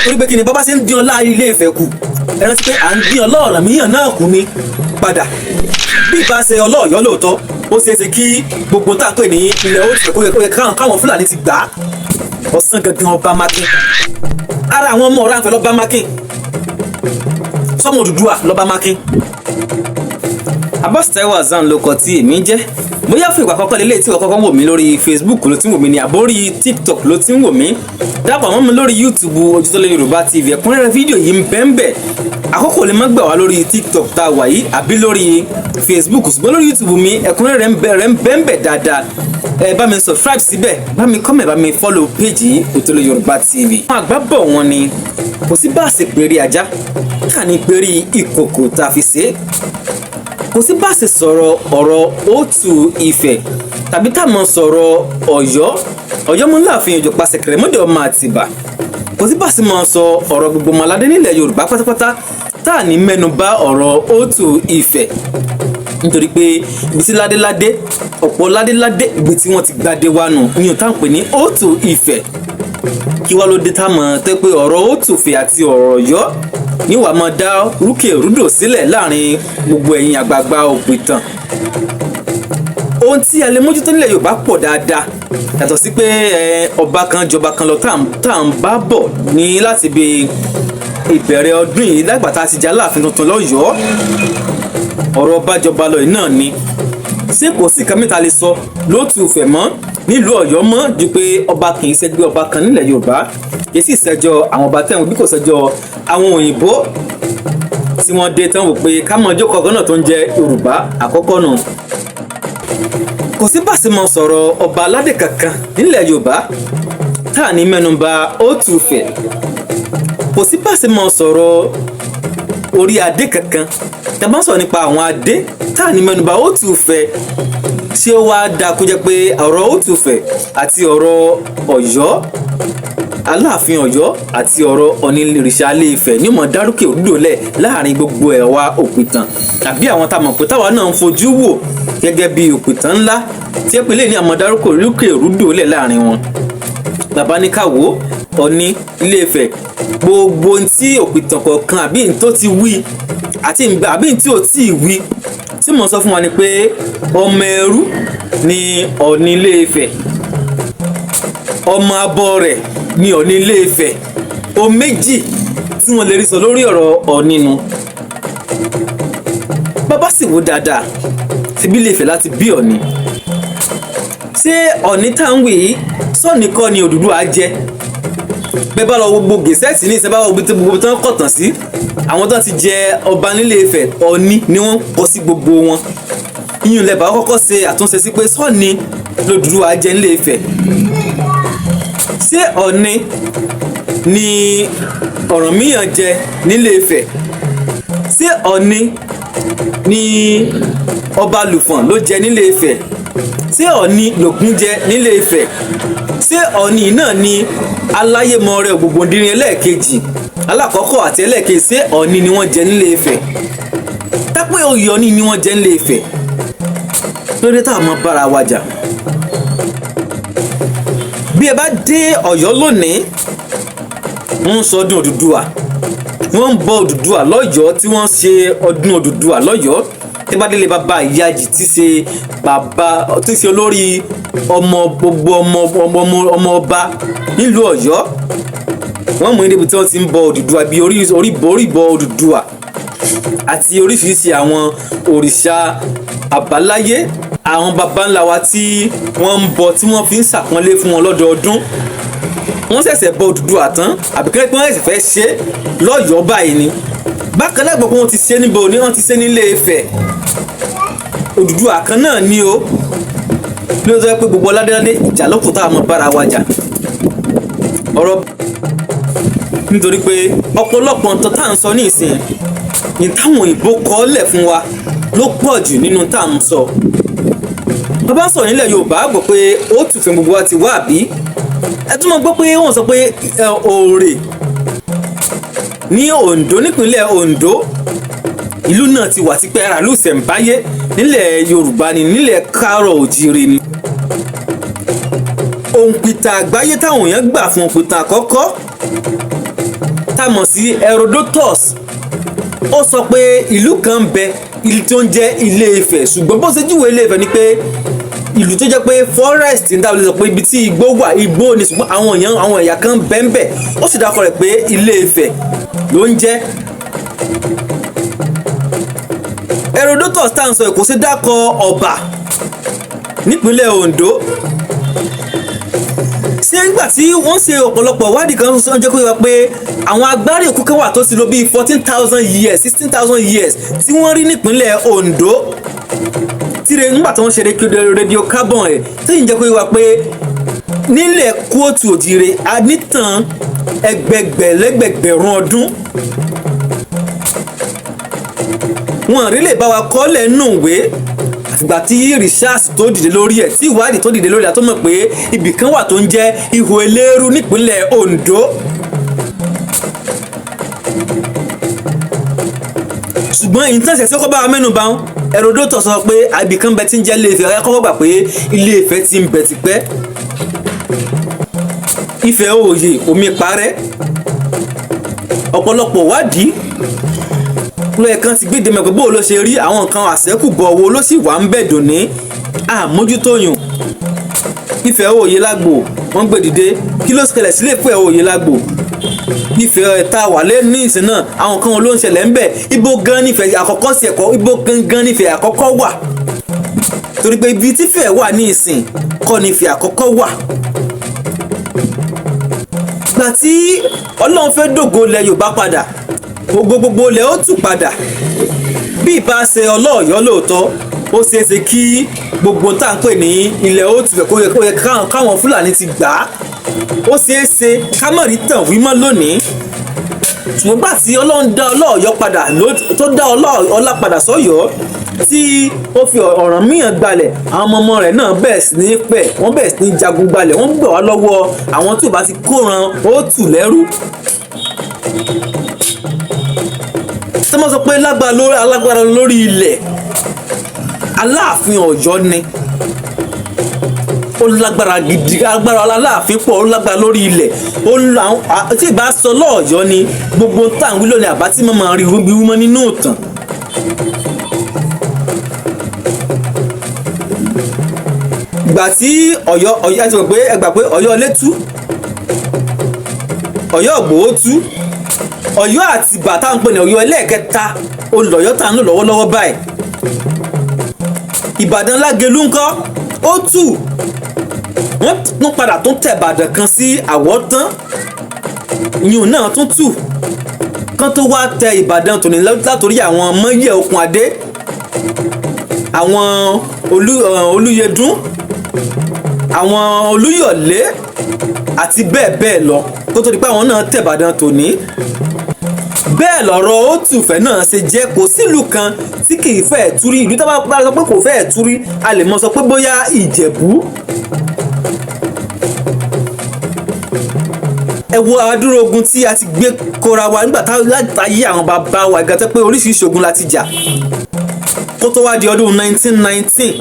torí pé kí ni bàbá ṣe ń dín ọlá ilé Ifẹ̀ kù ẹ rántí pé à ń dín ọlá Ọ̀rànmíyàn náà kù ni padà bí ìbá ṣe ọlọ́ọ̀yọ́ lóòótọ́ ó ṣeé ṣe kí gbogbo tá à ń pè ní ilẹ̀ ó yẹ káwọn Fúlàní ti gbà á Ọ̀ṣun gangan ọba Mákin ara àwọn ọmọ Ọ̀rànfẹ̀ lọ́ba Mákin sọmọ Odùduwà lọ́ba Mákin. Abbas Taiwo Hassan ló kọ tí èmi jẹ́ bóyá fún ìgbà àkọ́kọ́ lélẹ́yìí tí wọ́n kọ́kọ́ wò mí lórí Facebook ló ti ń wò mí ní àbórí TikTok ló ti ń wò mí dápọ̀ mọ́ mi lórí YouTube Ojútólé Yorùbá TV ẹ̀kúnrẹ́rẹ́ fídíò yìí ń bẹ́ńbẹ́ àkókò lè má gbà wá lórí TikTok tá a wà yìí àbí lórí Facebook ṣùgbọ́n lórí YouTube mi ẹ̀kúnrẹ́rẹ́ ń bẹ́ńbẹ́ dáadáa ẹ bá mi subscribe síbẹ̀ bá mi comment bá mi follow page yìí Ojútólé Yorùbá TV. àwọn àgbà bọ̀ wọ́n ni kò sí bá a ṣe péré ajá ká ní péré ìkòkò tá a fi ṣe é kò sí bá a ṣe sọ̀rọ̀ ọ̀rọ̀ Òtù Ifẹ̀ tàbí tá a mọ̀ sọ̀rọ̀ Ọ̀yọ́ mú láàfin òjò pàṣẹ kẹrẹmọdé ọmọ Àtìbà kò sí bá a ṣe mọ̀ sọ ọ̀rọ̀ gbogbo ọmọ aládé nílẹ̀ Yorùbá pátápátá tá a ní mẹ́nu bà ọ̀rọ̀ Òtù Ifẹ̀ nítorí pé ibi tí ládéládé ọ̀pọ̀ ládéládé ibi tí wọ́n ti gbadé wa nù ní òtá ń pè ní Òtù Ifẹ̀ kí wá ló dé tá a mọ̀ tẹ́ pé ọ̀rọ̀ Òtù Ifẹ̀ àti ọ̀rọ̀ Ọ̀yọ́ ní wàá máa dá rúkè rúdò sílẹ̀ láàrin gbogbo ẹ̀yin àgbààgbà òpìtàn ohun tí a lè mójútó nílẹ̀ Yorùbá pọ̀ dáadáa yàtọ̀ sí pé ọba kan jọba kan lọ tá à ń bá bọ̀ ní láti bí ìbẹ̀rẹ̀ ọdún yìí lágbà tá a ti jẹ́ Aláàfin tuntun lọ́yọ̀ọ́ ọ̀rọ̀ ọba jọba lọ yìí náà ni ṣé kò sí nǹkan mẹ́ta lè sọ lótú Ifẹ̀ mọ́ nílùú Ọ̀yọ́ mọ́ ju pé ọba kì í ṣẹgbẹ́ ọba kan nílẹ̀ Yorùbá kì í sì ṣẹjọ́ àwọn ọba tẹ̀wọ̀n bí kò ṣẹjọ́ àwọn òyìnbó tí wọ́n dé tán wò pé ká mọ ọjọ́ kọ̀ọ̀kan náà tó ń jẹ Yorùbá àkọ́kọ́ nù. kò sí bàṣẹ mọ sọ̀rọ̀ ọba aládé kankan nílẹ̀ Yorùbá tá à ní mẹ́nubà Òtù Ifẹ̀ kò sí bàṣẹ mọ sọ̀rọ̀ orí adé kankan tá a bá ń sọ̀rọ̀ nípa àwọn adé tá à ní mẹ́nubà Òtù Ifẹ̀ ṣé ó wá dáa kó jẹ́ pé ọ̀rọ̀ Òtù Ifẹ̀ àti ọ̀rọ̀ Ọ̀yọ́ Aláàfin Ọ̀yọ́ àti ọ̀rọ̀ Ọ̀nìrìṣà Ilé Ifẹ̀ ní mọ̀ dárúkè òdòlẹ̀ láàrin gbogbo ẹ̀wà òpìtàn tàbí àwọn tá a mọ̀ pé táwa náà ń fojú wò gẹ́gẹ́ bí òpìtàn ńlá tí ẹ pè lè ní àmọ́ dárúkè òdòlẹ̀ láàrin wọn. bàbá ní káwọ́ Ọ̀ní Ilé Ifẹ̀ gbogbo tí òpìtàn kọ̀ọ̀kan àbí ní tó ti wí àti àbí ní tí ò tí ì wí tí mo sọ fún wa ni pé ọmọ ẹrú ni Ọ̀ní Ilé Ifẹ̀ ọmọ abọ́ rẹ̀ ní Ọ̀ní Ilé Ifẹ̀ o méjì tí wọ́n lè rí sọ lórí ọ̀rọ̀ Ọ̀ní nu. bàbá sì wò dáadáa ti bí Ilé Ifẹ̀ láti bí Ọ̀ní ṣé Ọ̀ní tá ń wì í sọ́ọ̀nì kọ́ ni Odùduwà jẹ́ bẹ́ẹ̀ bá lọ gbogbo gẹ̀ẹ́sẹ̀tì ní ìṣẹ́bá gbogbo tán kọ̀tàn sí àwọn tó ti jẹ ọba nílé Ifẹ̀ Ọ̀ní ni wọ́n kọ sí gbogbo wọn iyùn lẹ́bàá kọ́kọ́ ṣe àtúnṣe sí pé sọ́ọ̀nì l'Odùduwà jẹ́ nílé Ifẹ̀ ṣé Ọ̀ní ni Ọ̀rànmíyàn jẹ nílé Ifẹ̀ ṣé Ọ̀ní ni ọba Lùfọ̀n ló jẹ nílé Ifẹ̀ ṣé Ọ̀ní l'Ògún jẹ nílé Ifẹ̀ ṣé Ọ̀ní náà ni Aláyémọrẹ Ògbómọdìrin ẹlẹ́ẹ̀kejì alákọ̀ọ́kọ́ àti ẹlẹ́ẹ̀kejì ṣé Ọ̀ní ni wọ́n jẹ nílé Ifẹ̀ tápẹ́ oyè Ọ̀ní ni wọ́n jẹ nílé Ifẹ̀ lórí táwọn ọmọ bára wa jà. bí ẹ bá dé Ọ̀yọ́ lónìí wọ́n ń sọ ọdún Odùduwà wọ́n ń bọ Odùduwà lọ́yọ̀ọ́ tí wọ́n ṣe ọdún Odùduwà lọ́yọ̀ọ́ tí bá délé bàbá Ìyájì tí ṣe bàbá tí ṣe olórí ọmọ gbogbo ọmọ ọba nílùú Ọ̀yọ́ wọ́n mú níbi tí wọ́n ti ń bọ Odùduwà bí oríbọ Odùduwà àti oríṣiríṣi àwọn òrìṣà àbáláyé àwọn baba ńlá wa tí wọ́n ń bọ tí wọ́n fi ń ṣàpọ́nlé fún wọn lọ́dọọdún wọ́n ṣẹ̀ṣẹ̀ bọ Odùduwà tán àbíkẹ́ pé wọ́n ṣẹ̀ṣẹ̀ fẹ́ ṣe lọ́yọ̀ọ́ báyìí ni bákan náà gbọ́ pé wọ́n ti ṣe níbo ni wọ́n ti ṣe nílé Ifẹ̀ Odùduwà kan náà ni o bí ó sọ pé gbogbo ládéládé ìjà lókun tá a mọ bára wa jà ọ̀rọ̀ nítorí pé ọ̀pọ̀lọpọ̀ nǹkan tá à ń sọ ní ìsìn ní táwọn òyìnbó kọ́ lẹ̀ fún wa ló pọ̀ jù nínú tá à ń sọ. bàbá sọ̀rọ̀ nílẹ̀ Yorùbá gbọ́ pé Òtù Ifẹ̀ gbogbo wa ti wá àbí ẹ tún mọ̀ gbọ́ pé wọ́n sọ pé Òòrè ní Oǹdó nípínlẹ̀ Oǹdó ìlú náà ti wà tipẹ́ ara ìlú ìṣẹ̀ǹbáyé nílẹ̀ Yorùbá ni nílẹ̀ Káàárọ̀ Òjíire ni. òǹpìtàn àgbáyé táwọn èèyàn gbà fún òǹpìtàn àkọ́kọ́ tá a mọ̀ sí Herodotus ó sọ pé ìlú kan ń bẹ ìlú tó ń jẹ́ Ilé Ifẹ̀ ṣùgbọ́n bó ṣe júwèé Ilé Ifẹ̀ ni pé ìlú tó jẹ́ pé forest ń dábòlè sọ pé ibi tí igbó wà igbó ni ṣùgbọ́n àwọn ẹ̀yà kan bẹ́ẹ̀ ó sì dákọ̀ rẹ̀ pé Ilé Ifẹ̀ ló ń jẹ́. Herodotus tá à ń sọ kò sí dákọ̀ ọba nípínlẹ̀ Ondo ṣé nígbà tí wọ́n ṣe ọ̀pọ̀lọpọ̀ ìwádìí kan sọ jẹ́ kó yẹ pé àwọn agbárí òkú kan wà tó ti lò bíi 14,000 years 16,000 years tí wọ́n rí nípínlẹ̀ Ondo tíre nígbà tí wọ́n ṣe radiocarbon ẹ̀ tẹ́yìn jẹ́ kó yẹ wá pé nílẹ̀ kóòtù òjìire a nítàn ẹgbẹgbẹ̀rún ọdún wọn rí lè bá wa kọ́lẹ̀ nù wé àtìgbà tí research tó dìde lórí ẹ̀ tí ìwádìí tó dìde lórí ẹ̀ tó mọ̀ pé ibì kan wà tó ń jẹ́ ihò eléérú nípínlẹ̀ Ondo. ṣùgbọ́n ìtẹ̀sẹ̀ tí ó kọ́ bá wa mẹ́nu bà ń Herodotus sọ pé ibì kan bẹ tí ń jẹ́ Ilé Ifẹ̀ ọ̀yá kọ́kọ́ gbà pé Ilé Ifẹ̀ ti ń bẹ tipẹ́. Ifẹ̀ òòyè omi parẹ́ ọ̀pọ̀lọpọ̀ wádìí lóye kan ti gbéde mẹ́gbẹ́ bó ló ṣe rí àwọn nǹkan àṣẹ́kù bọ̀ wo ló sì wà ń bẹ̀ dùn ní àmójútóyùn. Ifẹ̀ òòyè lágbo wọ́n gbé dìde kí ló ṣẹlẹ̀ sílé Ifẹ̀ òòyè lágbo Ifẹ̀ ta wà lé ní ìsìn náà àwọn kan ló ń ṣẹlẹ̀ ń bẹ̀ ibo gan nífẹ̀ àkọ́kọ́ sí ẹ̀kọ́ ibo gangan nífẹ̀ àkọ́kọ́ wà torí pé ibi tífẹ̀ wà ní ìsìn kọ́ nífẹ̀ àkọ́kọ́ wà. Gbà tí Ọlọ́run fẹ́ dògo ilẹ̀ Yorùbá padà gbogbo ilẹ̀ ó tù padà bí ìbá ṣe ọlọ́ọ̀yọ́ lóòótọ́ ó ṣeéṣe kí gbogbo tá à ń pè ní ilẹ̀ ó tù fẹ́ kó yẹ káwọn Fúlàní ti gbà á ó ṣeéṣe ká mọ̀ rí tàn wí mọ́ lónìí ṣùgbọ́n gbà tí Ọlọ́run dá ọlọ́ọ̀yọ́ padà tó dá ọlá padà sọ́yọ́ tí ó fi Ọ̀rànmíyàn gbalẹ̀ àwọn ọmọ rẹ̀ náà bẹ̀rẹ̀ sí ní pẹ̀ wọ́n bẹ̀rẹ̀ sí ní jagun gbalẹ̀ wọ́n gbà wá lọ́wọ́ àwọn tí ò bá ti kóran ó tù lẹ́rú. sọ́mọ́ sọ pé alágbára lórí ilẹ̀ Aláàfin Ọ̀yọ́ ni ó lágbára gidi agbára Aláàfin pọ̀ ó lágbára lórí ilẹ̀ tí ìbá sọ lọ́ọ̀yọ́ ni gbogbo táwọn wílò ní àbá tí mo máa rí wíwúmọ́ nínú ìtàn. ìgbà tí Ọ̀yọ́ ẹ ti mọ̀ pé ẹ gbà pé Ọ̀yọ́ ilé tú Ọ̀yọ́ Ìgbòho tú Ọ̀yọ́ Àtìbà táwọn pè ní Ọ̀yọ́ ẹlẹ́ẹ̀kẹta olùlọ́yọ́ tá ń lò lọ́wọ́lọ́wọ́ báyìí. Ìbàdàn Lágelú ńkọ́ ó tù wọ́n tún padà tún tẹ̀ Ìbàdàn kan sí Àwọ̀tán ìyún náà tún tù kán tó wá tẹ Ìbàdàn tòní látòrí àwọn Mọ́yẹ̀ Okùnadé àwọn Olúyẹdùn àwọn Olúyọ̀lé àti bẹ́ẹ̀ bẹ́ẹ̀ lọ kó tó di pé àwọn náà tẹ̀ Ìbàdàn tòní. Bẹ́ẹ̀ lọ̀rọ̀ Òtùfẹ̀ náà ṣe jẹ́ kò sílùú kan tí kì í fẹ́ túrí ìlú tó bá sọ pé kò fẹ́ túrí a lè mọ sọ pé bóyá Ìjẹ̀bú. ẹ wo àdúrà ogun tí a ti gbé kóra wa nígbà láyé àwọn bàbá wa gàtẹ́ pé oríṣiríṣi ogun la ti jà kó tó wá di ọdún 1919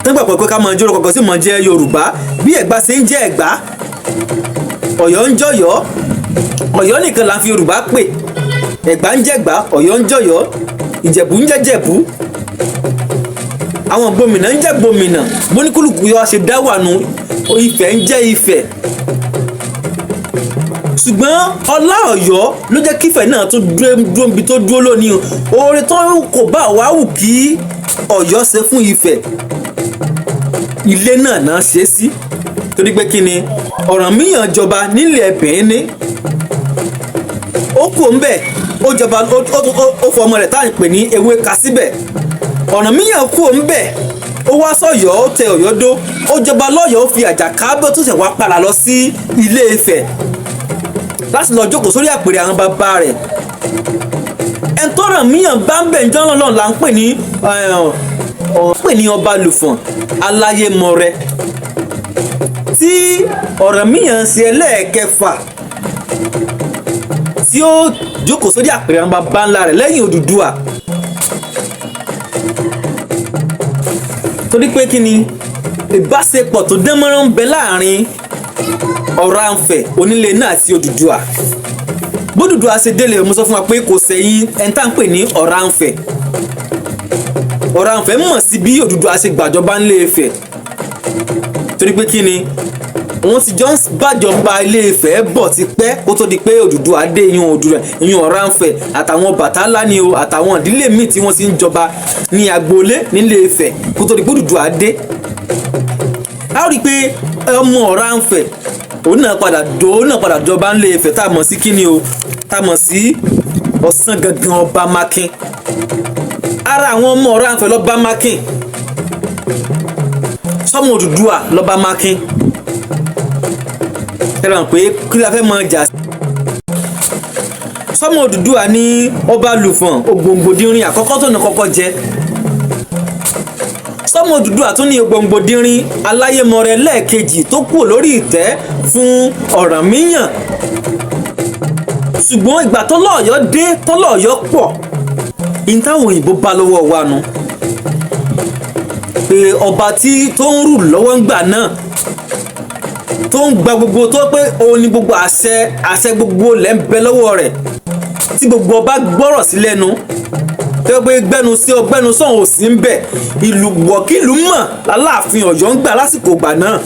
nígbà pé ká máa jóró kọ̀ọ̀kan sí máa jẹ́ Yorùbá bí Ẹ̀gbá ṣe ń jẹ́ Ẹ̀gbá Ọ̀yọ́ ń jọ̀yọ́ Ọ̀yọ́ nìkan la fi Yorùbá pè Ẹ̀gbá ń jẹ́gbá Ọ̀yọ́ ń jọ̀yọ́ Ìjẹ̀bú ń jẹ́ Jẹ̀bú àwọn gbòmìnà ń jẹ́ gbòmìnà bóníkúlùkù yọ ṣe dá wà nù Ifẹ̀ ń jẹ́ Ifẹ̀ ṣùgbọ́n ọlá Ọ̀yọ́ ló jẹ́ kífẹ̀ náà tó dúró níbi tó dúró lónìí oore tó kò bá wà wù kí Ọ̀yọ́ ṣe fún Ifẹ̀ ilé náà ṣe sí torí pé kí ni Ọ̀rànmíyàn jọba nílẹ̀ Bẹ̀ẹ́nì ó kú ńbẹ̀ ó jọba ó fọ ọmọ rẹ̀ tá à ń pè ní Ewéka síbẹ̀ Ọ̀rànmíyàn kú ńbẹ̀ ó wá sọ́yọ́ ó tẹ Ọ̀yọ́ dó ó jọba lọ́yọ́ ó fi Àjàkábọ̀ tó ṣẹ̀ wá padà lọ sí Ilé Ifẹ̀ láti lọ jókòó sórí àpèrè àwọn bàbá rẹ̀ ẹni tó Ọ̀rànmíyàn bá ń bẹ̀ ń jọ́ lọ́nà là ń pè ní ọba Lùfọ̀n Aláyémọrẹ tí Ọ̀rànmíyàn ṣe ẹlẹ́ẹ̀kẹfà tí ó jókòó sórí àpèrè àwọn bàbá ńlá rẹ̀ lẹ́yìn Odùduwà torí pé kí ni ìbáṣepọ̀ tó dánmọ́rán ń bẹ láàrin Ọ̀rànfẹ̀ onílé náà àti Odùduwà bódùdú àṣedélé mo sọ fún wa pé kò sẹ́yìn ẹni tá ń pè ní Ọ̀rànfẹ̀ mọ̀ sí bí Odùduwà ṣe gbàjọba ńlé Ifẹ̀ torí pé kí ni wọ́n ti jọ ń gbàjọba Ilé Ifẹ̀ bọ̀ ti pẹ́ kó tó di pé Odùduwà dé ìyún Ọ̀rànfẹ̀ àtàwọn Ọbàtálá ni o àtàwọn ìdílé míì tí wọ́n ti ń jọba ní agboolé nílé Ifẹ̀ kó tó di pé Odùduwà dé. a ó rí i pé ọmọ Ọ̀rànfẹ̀ òun náà padà jọba ńlé Ifẹ̀ tá a mọ̀ sí kí ni o tá a mọ̀ sí Ọ̀sángangan ọba Mákin. ara àwọn ọmọ Ọ̀rànfẹ̀ lọ́ba Mákin sọ́mọ Odùduwà lọ́ba Mákin ẹ̀rọ pé kí la fẹ́ mọ jà sí. sọ́mọ Odùduwà ní ọba Lùfọ̀n Ògbòǹgbòdìnrín àkọ́kọ́ tó ní kọ́kọ́ jẹ. sọ́mọ Odùduwà tún ní Ògbòǹgbòdìnrín Aláyémọrẹ lẹ́ẹ̀kejì tó kù lórí ìtẹ́ fún Ọ̀rànmíyàn. ṣùgbọ́n ìgbà tọ́lọ́ọ̀yọ́ dé tọ́lọ́ọ̀yọ́ pọ̀ ní táwọn òyìnbó bá lọ́wọ́ wa nu pé ọba tó ń rù lọ́wọ́ ń gbà náà tó ń gba gbogbo tó pé òun ni gbogbo àṣẹ gbogbo lẹ́ ń bẹ lọ́wọ́ rẹ̀ tí gbogbo ọba gbọ́rọ̀ sí lẹ́nu tó pé gbẹ́nu sí ọgbẹ́nu sọ̀hún ò sí ń bẹ̀ ìlú wọ̀kìlú mọ̀ Aláàfin Ọ̀yọ́ ń gbà lásìkò ìgbà náà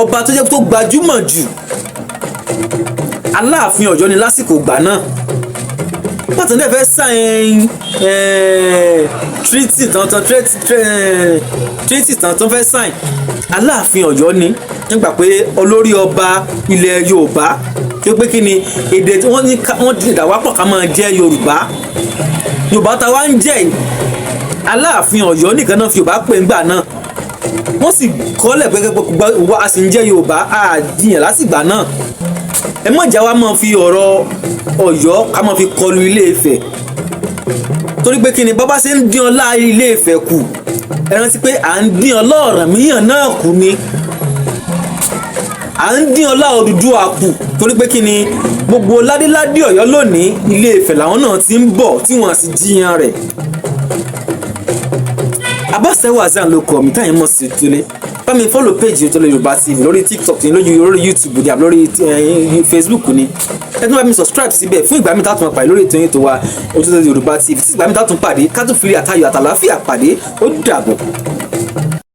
ọba tó jẹ́ tó gbajúmọ̀ jù Aláàfin Ọ̀yọ́ ni lásìkò ìgbà náà pàtó náà fẹ́ sáyẹn treaty tán fẹ́ sáyẹn Aláàfin Ọ̀yọ́ ni nígbà pé olórí ọba ilẹ̀ Yorùbá tí ó pé kí ni èdè tí wọ́n ti dà wá pọ̀ ká máa jẹ́ Yorùbá tá wá ń jẹ́ Aláàfin Ọ̀yọ́ nìkan náà fi Yorùbá pè ńgbà náà wọ́n sì kọ́lẹ̀ pé a sì ń jẹ́ Yorùbá àjìyàn lásìgbà náà ẹ mọ̀ jà wá máa fi ọ̀rọ̀ Ọ̀yọ́ ká máa fi kọlu Ilé Ifẹ̀ torí pé kí ni bàbá ṣe ń dín ọlá Ilé Ifẹ̀ kù ẹ rántí pé à ń dín ọlá Ọ̀rànmíyàn náà kù ni à ń dín ọlá Odùduwà kù torí pé kí ni gbogbo ládéládé Ọ̀yọ́ lónìí Ilé Ifẹ̀ làwọn náà ti ń bọ̀ tí wọ́n sì jiyàn rẹ̀. Abọ́sẹ̀wò Hasan ló kọ́ mi táyà mọ̀ sí ìtúlẹ̀ bá mi follow page Ojúlówó Yorùbá TV lórí TikTok ní lórí YouTube ní àbí lórí Facebook ní ẹ tún bá mi subscribe síbẹ̀ fún ìgbà mi tá a tún máa pàdé lórí ètò yẹn tó wa Ojúlówó Yorùbá TV tí ìgbà mi tá a tún pàdé ká tún fi àtayọ̀ àtàlàáfíà pàdé ó dàbọ̀.